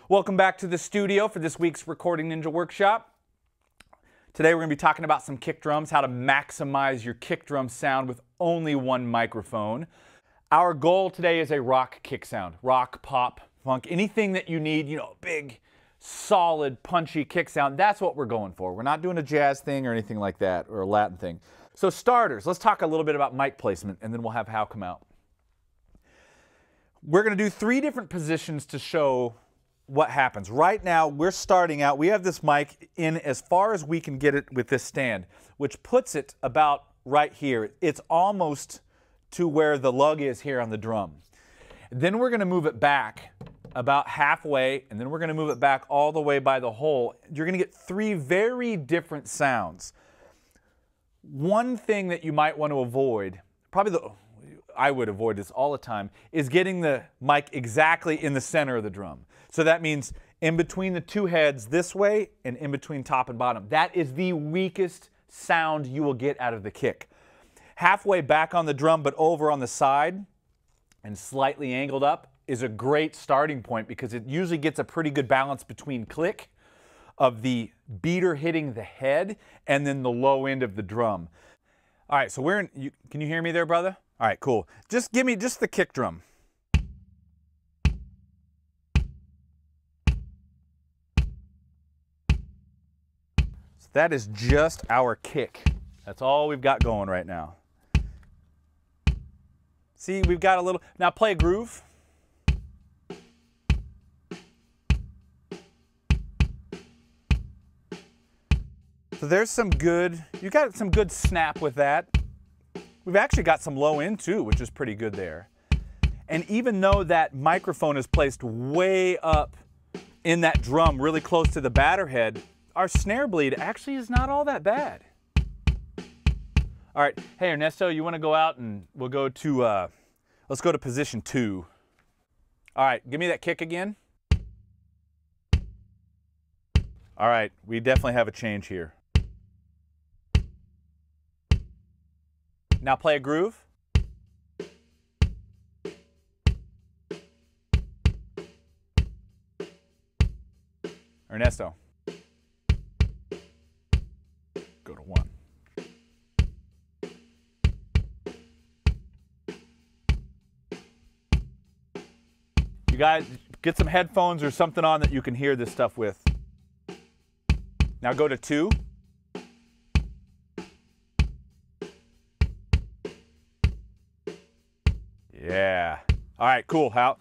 Welcome back to the studio for this week's Recording Ninja Workshop. Today we're going to be talking about some kick drums, how to maximize your kick drum sound with only one microphone. Our goal today is a rock kick sound, rock, pop, funk, anything that you need, big, solid, punchy kick sound. That's what we're going for. We're not doing a jazz thing or anything like that, or a Latin thing. So starters, let's talk a little bit about mic placement, and then we'll have Hal come out. We're going to do 3 different positions to show what happens. Right now, we're starting out, we have this mic in as far as we can get it with this stand, which puts it about right here. It's almost to where the lug is here on the drum. Then we're going to move it back about halfway, and then we're going to move it back all the way by the hole. You're going to get 3 very different sounds. One thing that you might want to avoid, I would avoid this all the time, is getting the mic exactly in the center of the drum. So that means in between the 2 heads this way and in between top and bottom. That is the weakest sound you will get out of the kick. Halfway back on the drum but over on the side and slightly angled up is a great starting point because it usually gets a pretty good balance between click of the beater hitting the head and then the low end of the drum. All right, so can you hear me there, brother? All right, cool. Just give me just the kick drum. So that is just our kick. That's all we've got going right now. See, we've got a little, now play a groove. So there's some good, you got some good snap with that. We've actually got some low end too, which is pretty good there. And even though that microphone is placed way up in that drum, really close to the batter head, our snare bleed actually is not all that bad. All right, hey Ernesto, you want to go out and we'll go to, let's go to position 2. All right, give me that kick again. All right, we definitely have a change here. Now play a groove. Ernesto. Go to 1. You guys get some headphones or something on that you can hear this stuff with. Now go to 2. Yeah. All right, cool, Hal.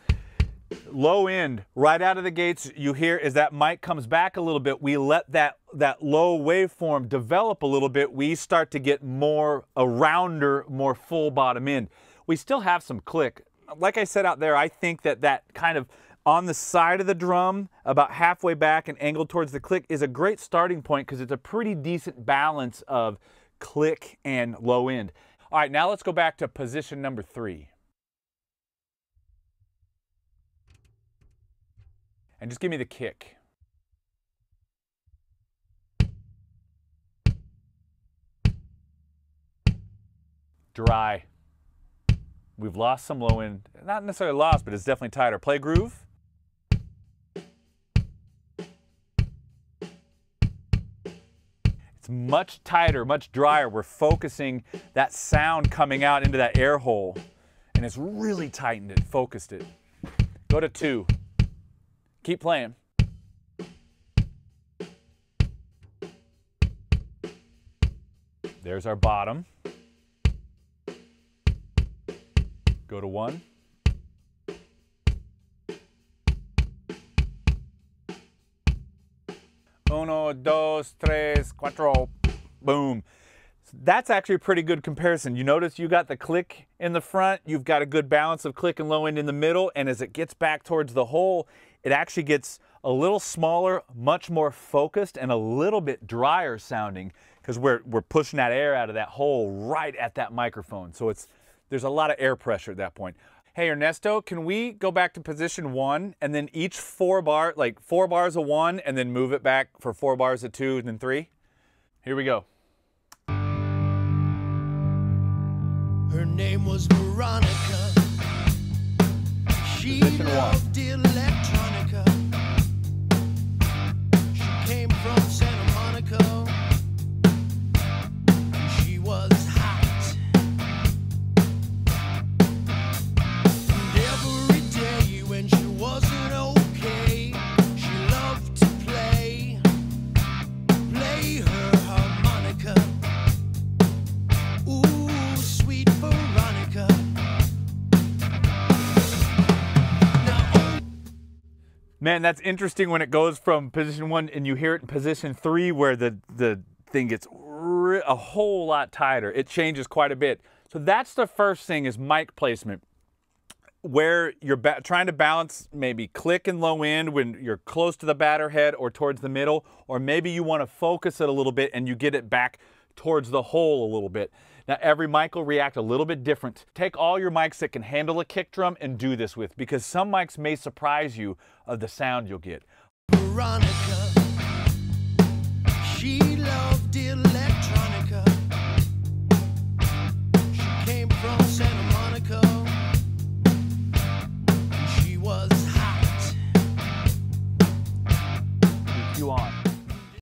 Low end, right out of the gates, you hear as that mic comes back a little bit, we let that low waveform develop a little bit. We start to get more a rounder, more full bottom end. We still have some click. Like I said out there, I think that kind of on the side of the drum, about halfway back and angled towards the click is a great starting point because it's a pretty decent balance of click and low end. All right, now let's go back to position number 3. And just give me the kick. Dry. We've lost some low end. Not necessarily lost, but it's definitely tighter. Play groove. It's much tighter, much drier. We're focusing that sound coming out into that air hole. And it's really tightened it, focused it. Go to 2. Keep playing. There's our bottom. Go to 1. Uno, dos, tres, cuatro. Boom. That's actually a pretty good comparison. You notice you got the click in the front, you've got a good balance of click and low end in the middle, and as it gets back towards the hole, it actually gets a little smaller, much more focused, and a little bit drier sounding because we're pushing that air out of that hole right at that microphone. So there's a lot of air pressure at that point. Hey Ernesto, can we go back to position 1 and then each 4 bars of 1 and then move it back for 4 bars of 2 and then 3? Here we go. Her name was Veronica. She loved electronica. Man, that's interesting when it goes from position 1 and you hear it in position 3 where the thing gets a whole lot tighter. It changes quite a bit. So that's the first thing, is mic placement, where you're trying to balance maybe click and low end when you're close to the batter head or towards the middle, or maybe you want to focus it a little bit and you get it back towards the hole a little bit. Now every mic will react a little bit different. Take all your mics that can handle a kick drum and do this with, because some mics may surprise you of the sound you'll get. Veronica, she loved 11.